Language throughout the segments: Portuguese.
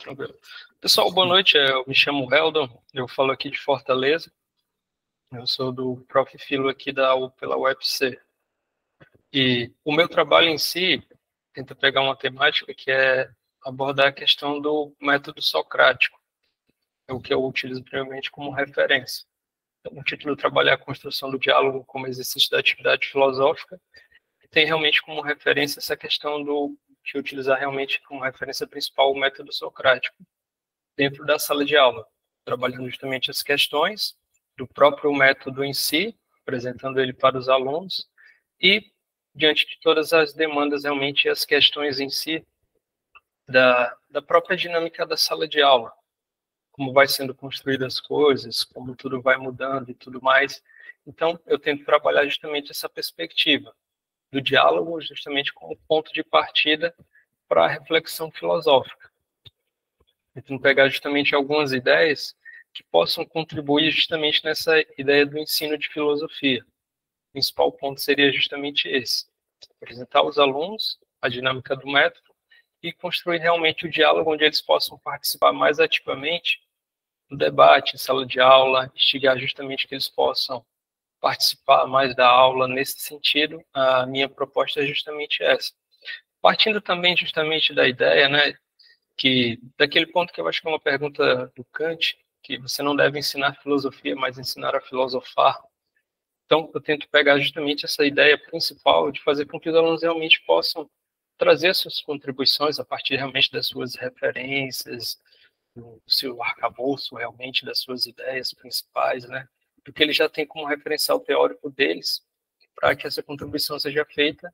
Tranquilo. Pessoal, boa noite. Eu me chamo Heldon, eu falo aqui de Fortaleza. Eu sou do Prof. Filo aqui pela UFC. E o meu trabalho em si tenta pegar uma temática que é abordar a questão do método socrático, é o que eu utilizo primeiramente como referência. Então, o título do trabalho é a construção do diálogo como exercício da atividade filosófica, e tem realmente como referência essa questão de utilizar realmente como referência principal o método socrático dentro da sala de aula, trabalhando justamente as questões do próprio método em si, apresentando ele para os alunos, e diante de todas as demandas, realmente, as questões em si da própria dinâmica da sala de aula, como vai sendo construídas as coisas, como tudo vai mudando e tudo mais. Então, eu tento trabalhar justamente essa perspectiva do diálogo, justamente como ponto de partida para a reflexão filosófica. Então, pegar justamente algumas ideias que possam contribuir justamente nessa ideia do ensino de filosofia. O principal ponto seria justamente esse: apresentar aos alunos a dinâmica do método e construir realmente o diálogo onde eles possam participar mais ativamente no debate, em sala de aula, instigar justamente que eles possam participar mais da aula. Nesse sentido, a minha proposta é justamente essa. Partindo também justamente da ideia, né, que daquele ponto que eu acho que é uma pergunta do Kant, que você não deve ensinar filosofia, mas ensinar a filosofar. Então, eu tento pegar justamente essa ideia principal de fazer com que os alunos realmente possam trazer suas contribuições a partir realmente das suas referências, do seu arcabouço realmente, das suas ideias principais, né? Do que ele já tem como referencial teórico deles, para que essa contribuição seja feita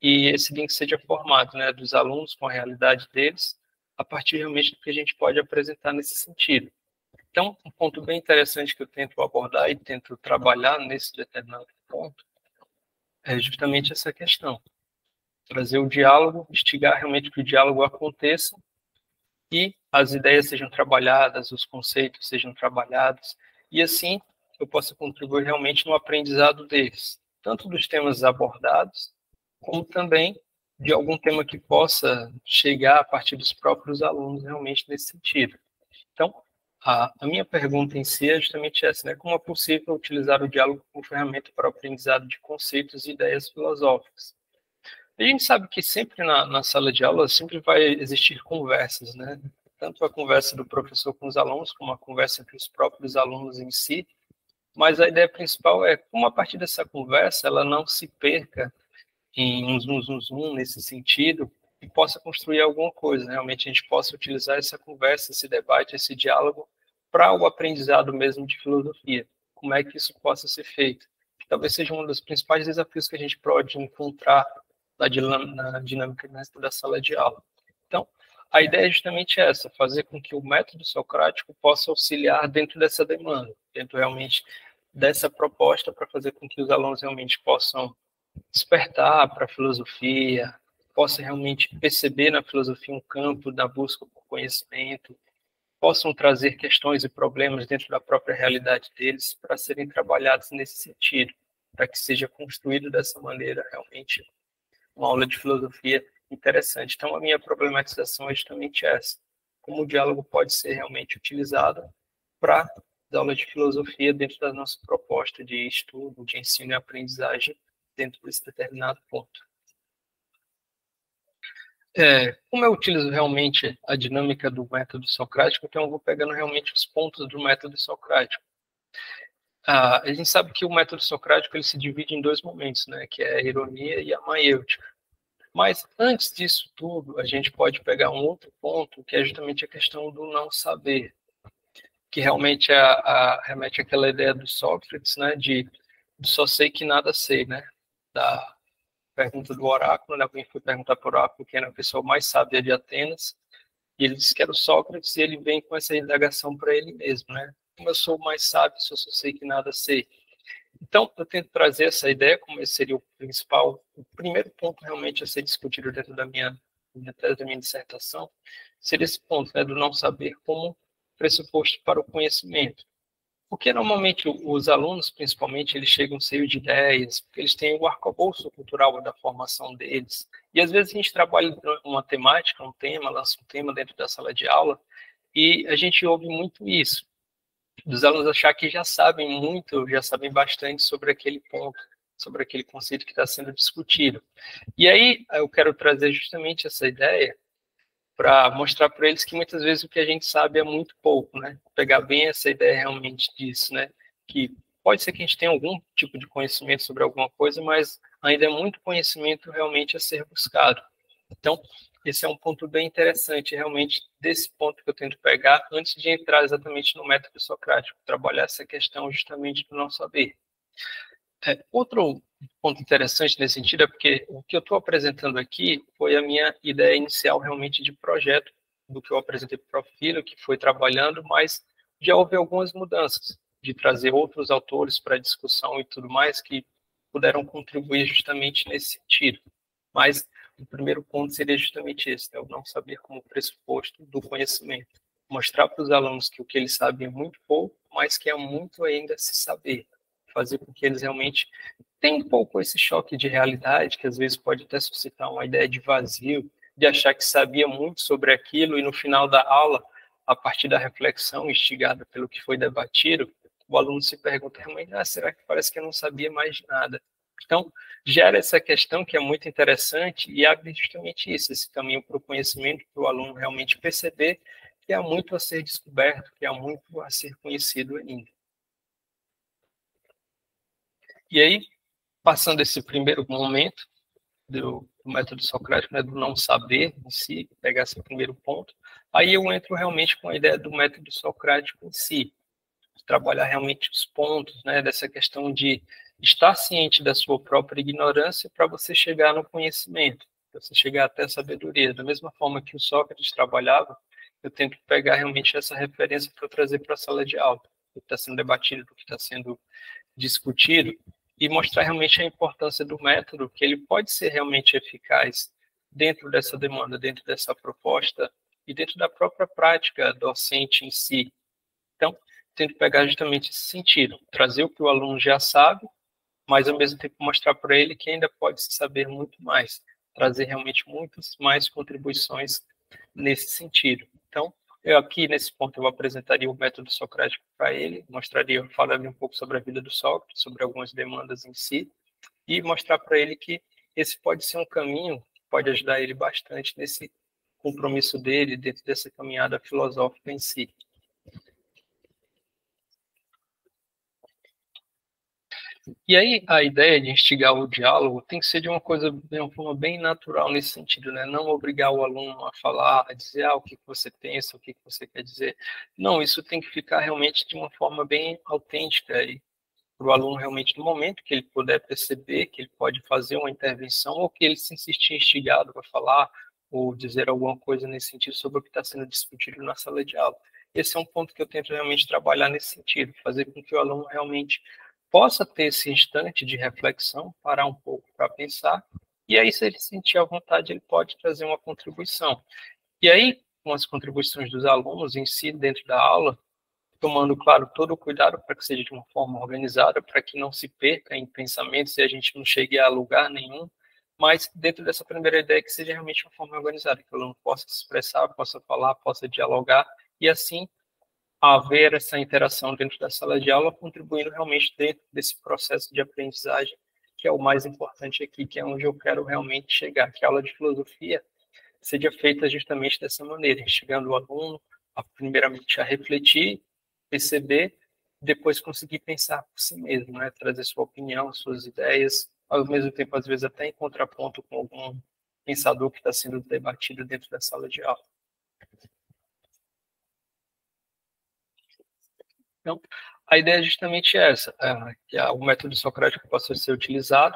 e esse link seja formado, né, dos alunos com a realidade deles, a partir realmente do que a gente pode apresentar nesse sentido. Então, um ponto bem interessante que eu tento abordar e tento trabalhar nesse determinado ponto é justamente essa questão. Trazer o diálogo, instigar realmente que o diálogo aconteça e as ideias sejam trabalhadas, os conceitos sejam trabalhados, e assim eu possa contribuir realmente no aprendizado deles, tanto dos temas abordados, como também de algum tema que possa chegar a partir dos próprios alunos realmente nesse sentido. Então, a minha pergunta em si é justamente essa, né? Como é possível utilizar o diálogo como ferramenta para o aprendizado de conceitos e ideias filosóficas? A gente sabe que sempre na sala de aula sempre vai existir conversas, né? Tanto a conversa do professor com os alunos, como a conversa entre os próprios alunos em si, mas a ideia principal é como a partir dessa conversa ela não se perca em um zoom nesse sentido e possa construir alguma coisa, né? Realmente a gente possa utilizar essa conversa, esse debate, esse diálogo para o aprendizado mesmo de filosofia. Como é que isso possa ser feito? Talvez seja um dos principais desafios que a gente pode encontrar na dinâmica da sala de aula. Então, a ideia é justamente essa, fazer com que o método socrático possa auxiliar dentro dessa demanda, dentro realmente dessa proposta, para fazer com que os alunos realmente possam despertar para a filosofia, possam realmente perceber na filosofia um campo da busca por conhecimento, possam trazer questões e problemas dentro da própria realidade deles para serem trabalhados nesse sentido, para que seja construído dessa maneira realmente uma aula de filosofia interessante. Então, a minha problematização é justamente essa: como o diálogo pode ser realmente utilizado para as aulas de filosofia dentro da nossa proposta de estudo, de ensino e aprendizagem dentro desse determinado ponto. Como eu utilizo realmente a dinâmica do método socrático, então eu vou pegando realmente os pontos do método socrático. A gente sabe que o método socrático ele se divide em dois momentos, né, que é a ironia e a maiêutica. Mas antes disso tudo, a gente pode pegar um outro ponto, que é justamente a questão do não saber, que realmente remete àquela ideia do Sócrates, né, de só sei que nada sei, né, da pergunta do oráculo, né, alguém foi perguntar para o oráculo quem era a pessoa mais sábia de Atenas, e ele disse que era o Sócrates, e ele vem com essa indagação para ele mesmo, né, como eu sou o mais sábio, se eu só sei que nada sei. Então, eu tento trazer essa ideia, como esse seria o principal, o primeiro ponto realmente a ser discutido dentro da minha tese, da minha dissertação, seria esse ponto, né, do não saber como pressuposto para o conhecimento. Porque normalmente os alunos, principalmente, eles chegam cheios de ideias, porque eles têm o arcabouço cultural da formação deles. E às vezes a gente trabalha uma temática, um tema, lança um tema dentro da sala de aula, e a gente ouve muito isso, dos alunos achar que já sabem muito, já sabem bastante sobre aquele ponto, sobre aquele conceito que está sendo discutido. E aí eu quero trazer justamente essa ideia para mostrar para eles que muitas vezes o que a gente sabe é muito pouco, né? Pegar bem essa ideia realmente disso, né? Que pode ser que a gente tenha algum tipo de conhecimento sobre alguma coisa, mas ainda é muito conhecimento realmente a ser buscado. Então, esse é um ponto bem interessante, realmente, desse ponto que eu tento pegar antes de entrar exatamente no método socrático, trabalhar essa questão justamente do não saber. Outro ponto interessante nesse sentido é porque o que eu estou apresentando aqui foi a minha ideia inicial realmente de projeto, do que eu apresentei para o Profilo, que foi trabalhando, mas já houve algumas mudanças, de trazer outros autores para discussão e tudo mais, que puderam contribuir justamente nesse sentido. Mas o primeiro ponto seria justamente esse, né? O não saber como pressuposto do conhecimento. Mostrar para os alunos que o que eles sabem é muito pouco, mas que há muito ainda a se saber. Fazer com que eles realmente tenham um pouco esse choque de realidade, que às vezes pode até suscitar uma ideia de vazio, de achar que sabia muito sobre aquilo e no final da aula, a partir da reflexão instigada pelo que foi debatido, o aluno se pergunta realmente, será que parece que eu não sabia mais de nada? Então, gera essa questão que é muito interessante e abre justamente isso, esse caminho para o conhecimento, para o aluno realmente perceber que há muito a ser descoberto, que há muito a ser conhecido ainda. E aí, passando esse primeiro momento do método socrático, né, do não saber em si, pegar esse primeiro ponto, aí eu entro realmente com a ideia do método socrático em si, trabalhar realmente os pontos, né, dessa questão de estar ciente da sua própria ignorância para você chegar no conhecimento, para você chegar até a sabedoria. Da mesma forma que o Sócrates trabalhava, eu tento pegar realmente essa referência para trazer para a sala de aula, do que está sendo debatido, do que está sendo discutido, e mostrar realmente a importância do método, que ele pode ser realmente eficaz dentro dessa demanda, dentro dessa proposta e dentro da própria prática docente em si. Então, tento pegar justamente esse sentido, trazer o que o aluno já sabe, mas ao mesmo tempo mostrar para ele que ainda pode saber muito mais, trazer realmente muitas mais contribuições nesse sentido. Então, eu aqui nesse ponto eu apresentaria o método socrático para ele, falaria um pouco sobre a vida do Sócrates, sobre algumas demandas em si, e mostrar para ele que esse pode ser um caminho que pode ajudar ele bastante nesse compromisso dele dentro dessa caminhada filosófica em si. E aí a ideia de instigar o diálogo tem que ser de uma coisa, de uma forma bem natural nesse sentido, né? Não obrigar o aluno a falar, a dizer o que você pensa, o que você quer dizer. Não, isso tem que ficar realmente de uma forma bem autêntica e para o aluno realmente no momento que ele puder perceber que ele pode fazer uma intervenção ou que ele se insistir instigado para falar ou dizer alguma coisa nesse sentido sobre o que está sendo discutido na sala de aula. Esse é um ponto que eu tento realmente trabalhar nesse sentido, fazer com que o aluno realmente possa ter esse instante de reflexão, parar um pouco para pensar, e aí, se ele sentir à vontade, ele pode trazer uma contribuição. E aí, com as contribuições dos alunos em si, dentro da aula, tomando, claro, todo o cuidado para que seja de uma forma organizada, para que não se perca em pensamentos e a gente não chegue a lugar nenhum, mas dentro dessa primeira ideia que seja realmente uma forma organizada, que o aluno possa se expressar, possa falar, possa dialogar, e assim haver essa interação dentro da sala de aula, contribuindo realmente dentro desse processo de aprendizagem, que é o mais importante aqui, que é onde eu quero realmente chegar, que a aula de filosofia seja feita justamente dessa maneira, instigando o aluno, primeiramente a refletir, perceber, depois conseguir pensar por si mesmo, né? Trazer sua opinião, suas ideias, ao mesmo tempo, às vezes, até em contraponto com algum pensador que está sendo debatido dentro da sala de aula. Então, a ideia é justamente essa, que o método socrático possa ser utilizado,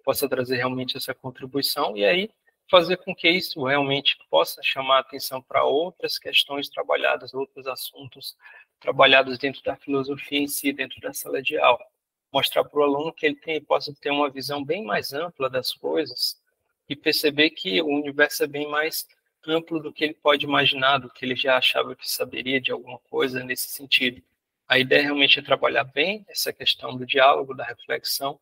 possa trazer realmente essa contribuição e aí fazer com que isso realmente possa chamar a atenção para outras questões trabalhadas, outros assuntos trabalhados dentro da filosofia em si, dentro da sala de aula. Mostrar para o aluno que ele possa ter uma visão bem mais ampla das coisas e perceber que o universo é bem mais amplo do que ele pode imaginar, do que ele já achava que saberia de alguma coisa nesse sentido. A ideia realmente é trabalhar bem essa questão do diálogo, da reflexão,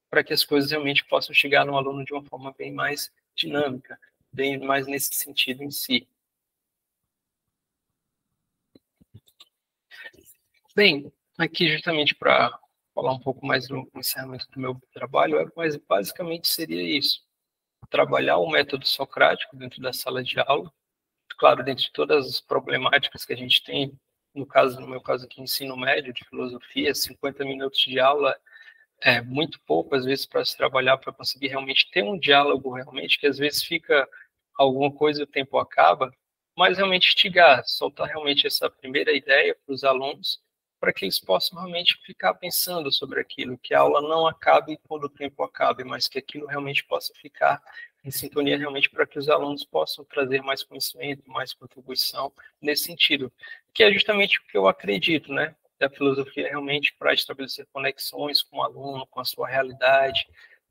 para que as coisas realmente possam chegar no aluno de uma forma bem mais dinâmica, bem mais nesse sentido em si. Bem, aqui justamente para falar um pouco mais do encerramento do meu trabalho, mas basicamente seria isso: trabalhar o método socrático dentro da sala de aula, claro, dentro de todas as problemáticas que a gente tem, no meu caso aqui, ensino médio de filosofia, 50 minutos de aula é muito pouco, às vezes, para se trabalhar, para conseguir realmente ter um diálogo, realmente, que às vezes fica alguma coisa e o tempo acaba, mas realmente instigar, soltar realmente essa primeira ideia para os alunos, para que eles possam realmente ficar pensando sobre aquilo, que a aula não acabe quando o tempo acabe, mas que aquilo realmente possa ficar em sintonia realmente para que os alunos possam trazer mais conhecimento, mais contribuição nesse sentido, que é justamente o que eu acredito, né? Da filosofia realmente para estabelecer conexões com o aluno, com a sua realidade,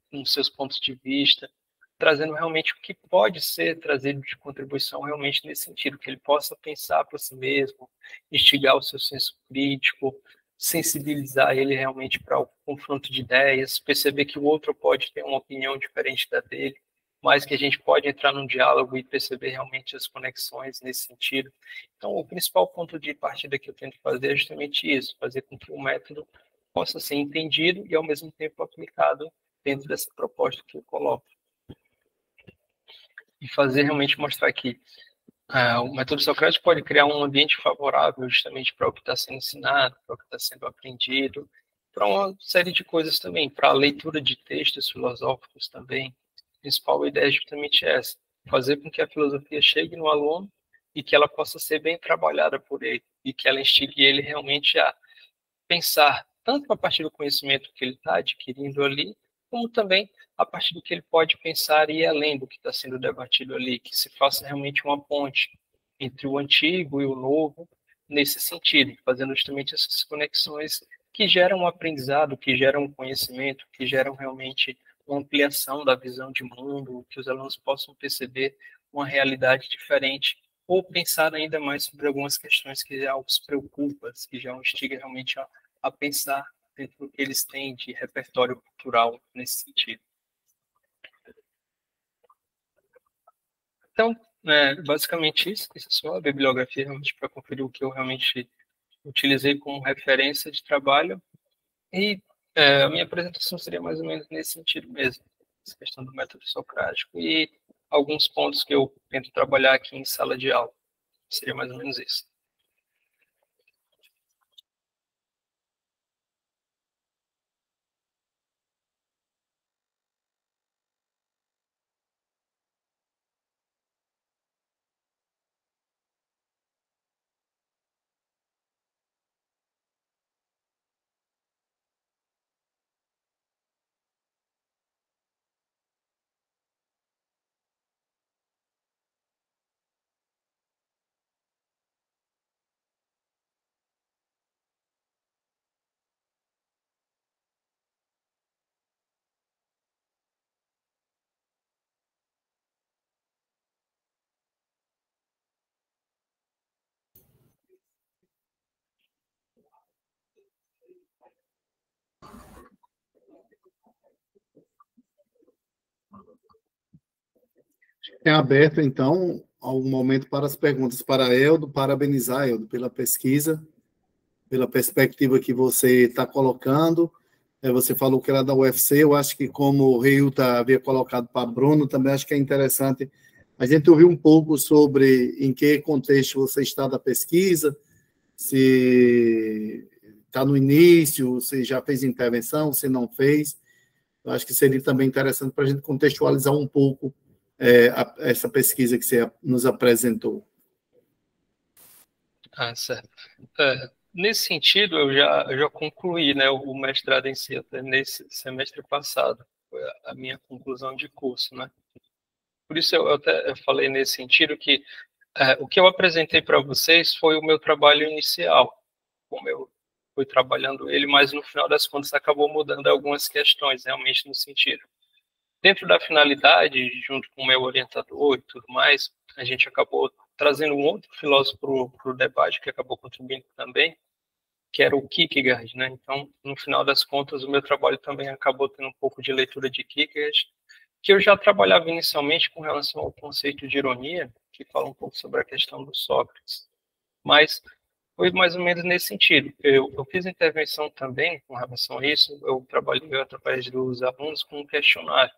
com os seus pontos de vista, trazendo realmente o que pode ser trazido de contribuição realmente nesse sentido, que ele possa pensar por si mesmo, instigar o seu senso crítico, sensibilizar ele realmente para o confronto de ideias, perceber que o outro pode ter uma opinião diferente da dele, mas que a gente pode entrar num diálogo e perceber realmente as conexões nesse sentido. Então, o principal ponto de partida que eu tento fazer é justamente isso, fazer com que o método possa ser entendido e, ao mesmo tempo, aplicado dentro dessa proposta que eu coloco. E fazer realmente mostrar que o método socrático pode criar um ambiente favorável justamente para o que está sendo ensinado, para o que está sendo aprendido, para uma série de coisas também, para a leitura de textos filosóficos também. A principal ideia é justamente essa: fazer com que a filosofia chegue no aluno e que ela possa ser bem trabalhada por ele, e que ela instigue ele realmente a pensar tanto a partir do conhecimento que ele está adquirindo ali, como também a partir do que ele pode pensar e ir além do que está sendo debatido ali, que se faça realmente uma ponte entre o antigo e o novo, nesse sentido, fazendo justamente essas conexões que geram um aprendizado, que geram um conhecimento, que geram realmente uma ampliação da visão de mundo, que os alunos possam perceber uma realidade diferente ou pensar ainda mais sobre algumas questões que já os preocupam, que já os instiga realmente a pensar dentro do que eles têm de repertório cultural nesse sentido. Então, basicamente isso é só a bibliografia realmente para conferir o que eu realmente utilizei como referência de trabalho e a minha apresentação seria mais ou menos nesse sentido mesmo, essa questão do método socrático e alguns pontos que eu tento trabalhar aqui em sala de aula. Seria mais ou menos isso. É aberto, então, algum momento para as perguntas para Eldo, parabenizar, Eldo, pela pesquisa, pela perspectiva que você está colocando. Você falou que era da UFC, eu acho que, como o Reilta havia colocado para Bruno, também acho que é interessante a gente ouvir um pouco sobre em que contexto você está da pesquisa, se está no início, se já fez intervenção, se não fez. Eu acho que seria também interessante para a gente contextualizar um pouco essa pesquisa que você nos apresentou. Certo. Nesse sentido, eu já concluí, né, o mestrado em si, até nesse semestre passado. Foi a minha conclusão de curso, né? Por isso eu falei nesse sentido que o que eu apresentei para vocês foi o meu trabalho inicial, como eu fui trabalhando ele, mas no final das contas acabou mudando algumas questões, realmente no sentido. Dentro da finalidade, junto com o meu orientador e tudo mais, a gente acabou trazendo um outro filósofo para o debate, que acabou contribuindo também, que era o Kierkegaard, né? Então, no final das contas, o meu trabalho também acabou tendo um pouco de leitura de Kierkegaard, que eu já trabalhava inicialmente com relação ao conceito de ironia, que fala um pouco sobre a questão do Sócrates. Mas foi mais ou menos nesse sentido. Eu fiz intervenção também com relação a isso, eu trabalhei através dos alunos com um questionário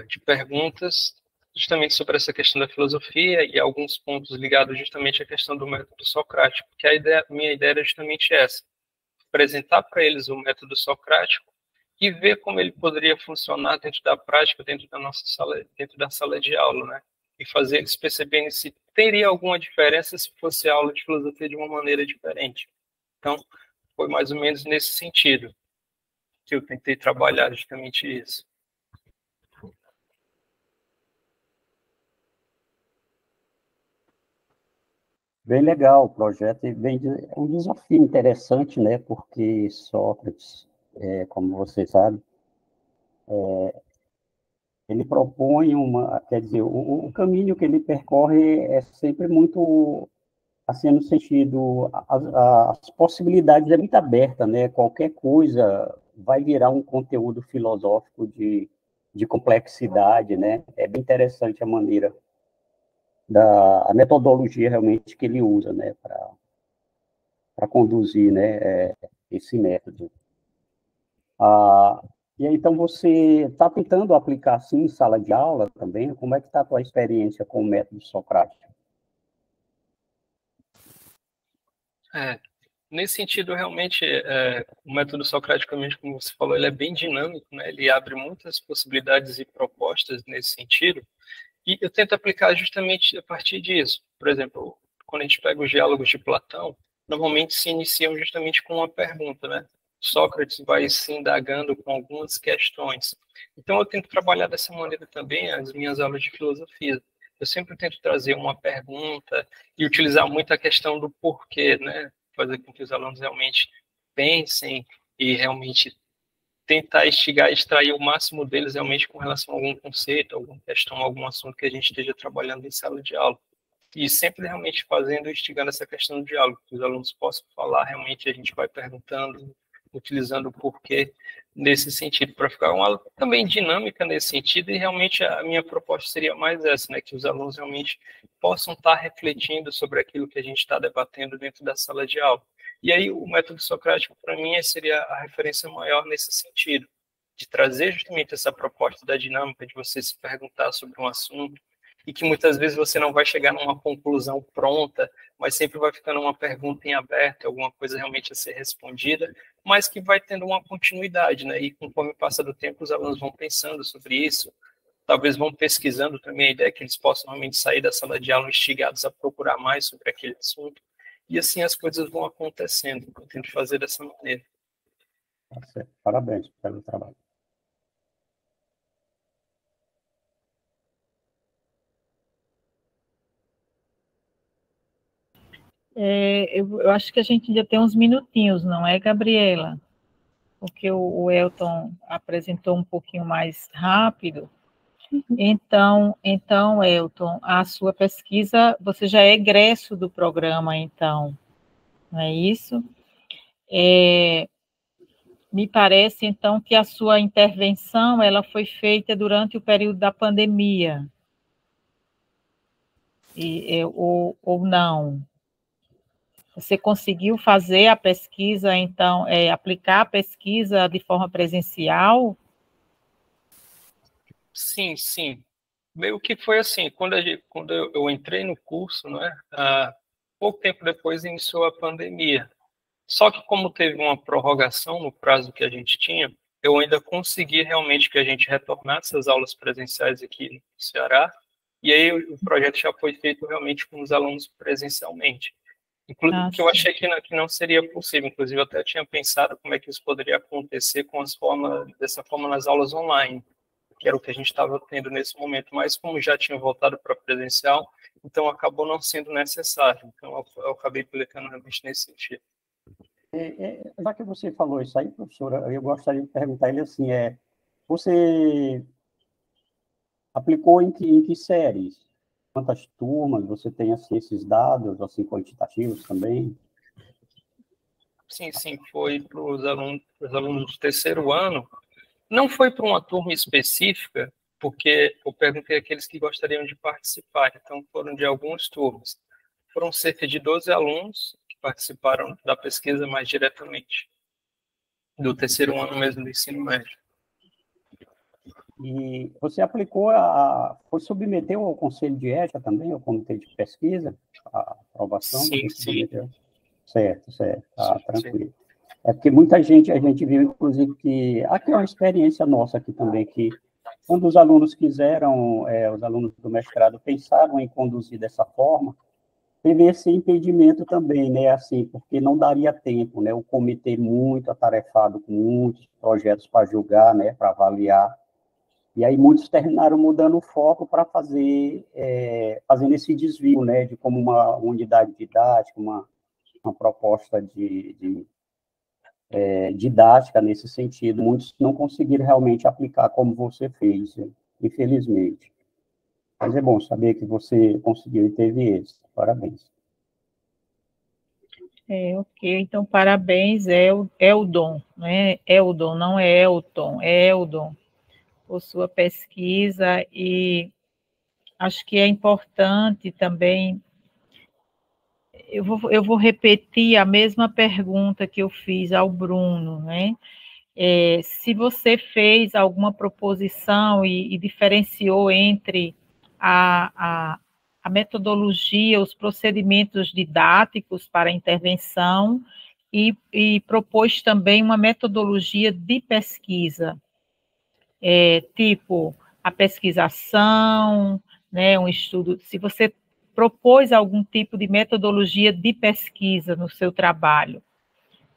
de perguntas justamente sobre essa questão da filosofia e alguns pontos ligados justamente à questão do método socrático, que minha ideia era justamente essa, apresentar para eles o método socrático e ver como ele poderia funcionar dentro da prática, dentro da nossa sala, dentro da sala de aula, né? E fazer eles perceberem se teria alguma diferença se fosse aula de filosofia de uma maneira diferente. Então, foi mais ou menos nesse sentido que eu tentei trabalhar justamente isso. Bem legal o projeto, e é um desafio interessante, né? Porque Sócrates, como você sabe, ele propõe quer dizer, o caminho que ele percorre é sempre muito, assim, no sentido, as possibilidades é muito aberta, né? Qualquer coisa vai virar um conteúdo filosófico de complexidade, né? É bem interessante a maneira a metodologia realmente que ele usa, né? Para conduzir, né? Esse método. E aí, então, você está tentando aplicar, assim, em sala de aula também? Como é que está a tua experiência com o método socrático? Nesse sentido, realmente, o método socrático, como você falou, ele é bem dinâmico, né? Ele abre muitas possibilidades e propostas nesse sentido, e eu tento aplicar justamente a partir disso. Por exemplo, quando a gente pega os diálogos de Platão, normalmente se iniciam justamente com uma pergunta, né? Sócrates vai se indagando com algumas questões. Então, eu tento trabalhar dessa maneira também as minhas aulas de filosofia. Eu sempre tento trazer uma pergunta e utilizar muito a questão do porquê, né? Fazer com que os alunos realmente pensem e realmente tentar instigar e extrair o máximo deles realmente com relação a algum conceito, alguma questão, algum assunto que a gente esteja trabalhando em sala de aula. E sempre realmente fazendo, instigando essa questão do diálogo, que os alunos possam falar, realmente a gente vai perguntando, utilizando o porquê nesse sentido, para ficar uma aula também dinâmica nesse sentido, e realmente a minha proposta seria mais essa, né, que os alunos realmente possam estar refletindo sobre aquilo que a gente está debatendo dentro da sala de aula. E aí o método socrático, para mim, seria a referência maior nesse sentido, de trazer justamente essa proposta da dinâmica, de você se perguntar sobre um assunto, e que muitas vezes você não vai chegar numa conclusão pronta, mas sempre vai ficando uma pergunta em aberto, alguma coisa realmente a ser respondida, mas que vai tendo uma continuidade, né? E conforme passa do tempo, os alunos vão pensando sobre isso, talvez vão pesquisando também a ideia que eles possam realmente sair da sala de aula instigados a procurar mais sobre aquele assunto, e assim as coisas vão acontecendo. Eu tento fazer dessa maneira. Tá certo. Parabéns pelo trabalho. Eu acho que a gente ainda tem uns minutinhos, não é, Gabriela? Porque o Elton apresentou um pouquinho mais rápido. Então, Elton, a sua pesquisa, você já é egresso do programa, então, não é isso? Me parece, então, que a sua intervenção, ela foi feita durante o período da pandemia, ou não? Você conseguiu fazer a pesquisa, então, aplicar a pesquisa de forma presencial? Sim, sim. Meio que foi assim, quando eu entrei no curso, né, pouco tempo depois iniciou a pandemia. Só que como teve uma prorrogação no prazo que a gente tinha, eu ainda consegui realmente que a gente retornasse às aulas presenciais aqui no Ceará, e aí o projeto já foi feito realmente com os alunos presencialmente. Inclusive, que eu achei que não seria possível, inclusive eu até tinha pensado como é que isso poderia acontecer dessa forma nas aulas online, que era o que a gente estava tendo nesse momento, mas como já tinha voltado para presencial, então acabou não sendo necessário. Então eu acabei aplicando realmente nesse sentido. Já que você falou isso aí, professora, eu gostaria de perguntar ele assim, você aplicou em que séries? Quantas turmas? Você tem assim, esses dados assim, quantitativos também? Sim, sim, foi para os alunos do terceiro ano. Não foi para uma turma específica, porque eu perguntei àqueles que gostariam de participar, então foram de algumas turmas. Foram cerca de 12 alunos que participaram da pesquisa mais diretamente, do terceiro ano mesmo do ensino médio. E você foi submeteu ao Conselho de Ética também, ao Comitê de Pesquisa, a aprovação? Sim, sim. Certo, tá tranquilo. É porque muita gente, a gente viu, inclusive, que aqui é uma experiência nossa aqui também, que quando os alunos os alunos do mestrado pensaram em conduzir dessa forma, teve esse impedimento também, né, assim, porque não daria tempo, né, o comitê muito atarefado com muitos projetos para julgar, né, para avaliar, e aí muitos terminaram mudando o foco para fazendo esse desvio, né, de como uma unidade didática, uma proposta de didática nesse sentido. Muitos não conseguiram realmente aplicar como você fez, infelizmente. Mas é bom saber que você conseguiu e teve êxito. Parabéns. Ok, então parabéns, Eldon, né? Eldon, não é Elton, é Eldon, por sua pesquisa, e acho que é importante também. Eu vou repetir a mesma pergunta que eu fiz ao Bruno, né? Se você fez alguma proposição e diferenciou entre a metodologia, os procedimentos didáticos para intervenção e propôs também uma metodologia de pesquisa, tipo a pesquisação, né, um estudo, se você propôs algum tipo de metodologia de pesquisa no seu trabalho,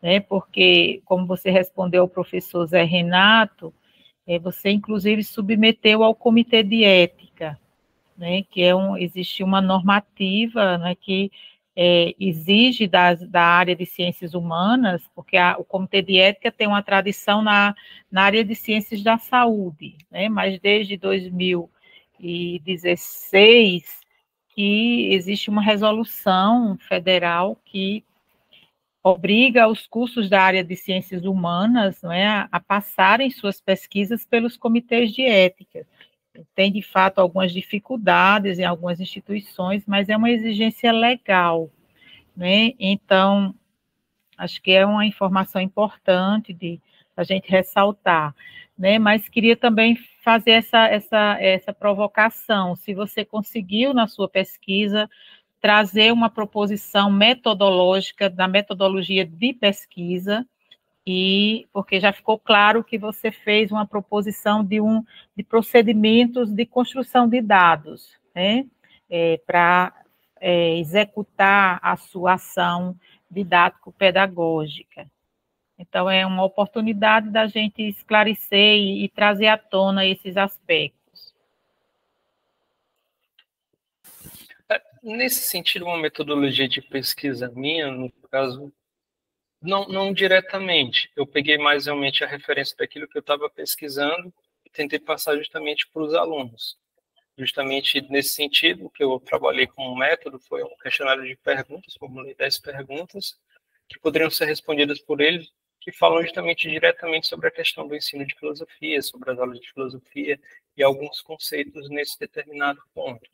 né, porque, como você respondeu ao professor Zé Renato, você, inclusive, submeteu ao Comitê de Ética, né, que existe uma normativa, né, que exige da área de ciências humanas, porque o Comitê de Ética tem uma tradição na área de ciências da saúde, né, mas desde 2016 que existe uma resolução federal que obriga os cursos da área de ciências humanas, não é, a passarem suas pesquisas pelos comitês de ética. Tem, de fato, algumas dificuldades em algumas instituições, mas é uma exigência legal, né? Então, acho que é uma informação importante de a gente ressaltar, né? Mas queria também fazer essa provocação. Se você conseguiu, na sua pesquisa, trazer uma proposição metodológica da metodologia de pesquisa, e porque já ficou claro que você fez uma proposição de procedimentos de construção de dados, né, para executar a sua ação didático-pedagógica. Então, é uma oportunidade da gente esclarecer e trazer à tona esses aspectos. Nesse sentido, uma metodologia de pesquisa minha, no caso, não diretamente. Eu peguei mais realmente a referência daquilo que eu estava pesquisando e tentei passar justamente para os alunos. Justamente nesse sentido, que eu trabalhei com um método, foi um questionário de perguntas, formulei 10 perguntas, que poderiam ser respondidas por eles, que falam justamente diretamente sobre a questão do ensino de filosofia, sobre as aulas de filosofia e alguns conceitos nesse determinado ponto.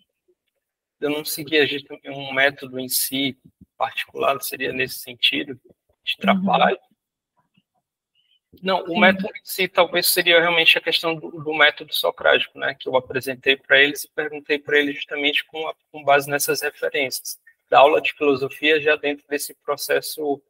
Eu não seguia um método em si particular, seria nesse sentido de trabalho. Não, o método em si talvez seria realmente a questão do método socrático, né, que eu apresentei para eles e perguntei para eles justamente com base nessas referências da aula de filosofia já dentro desse processo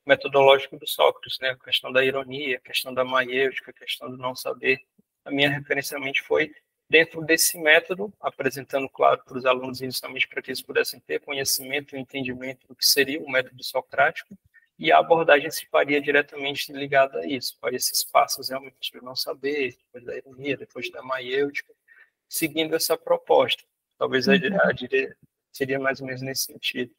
metodológico do Sócrates, né, a questão da ironia, a questão da maiêutica, a questão do não saber. A minha referência realmente foi dentro desse método, apresentando, claro, para os alunos inicialmente para que eles pudessem ter conhecimento e entendimento do que seria o método socrático, e a abordagem se faria diretamente ligada a isso, a esses passos realmente do não saber, depois da ironia, depois da maiêutica, seguindo essa proposta. Talvez seria mais ou menos nesse sentido.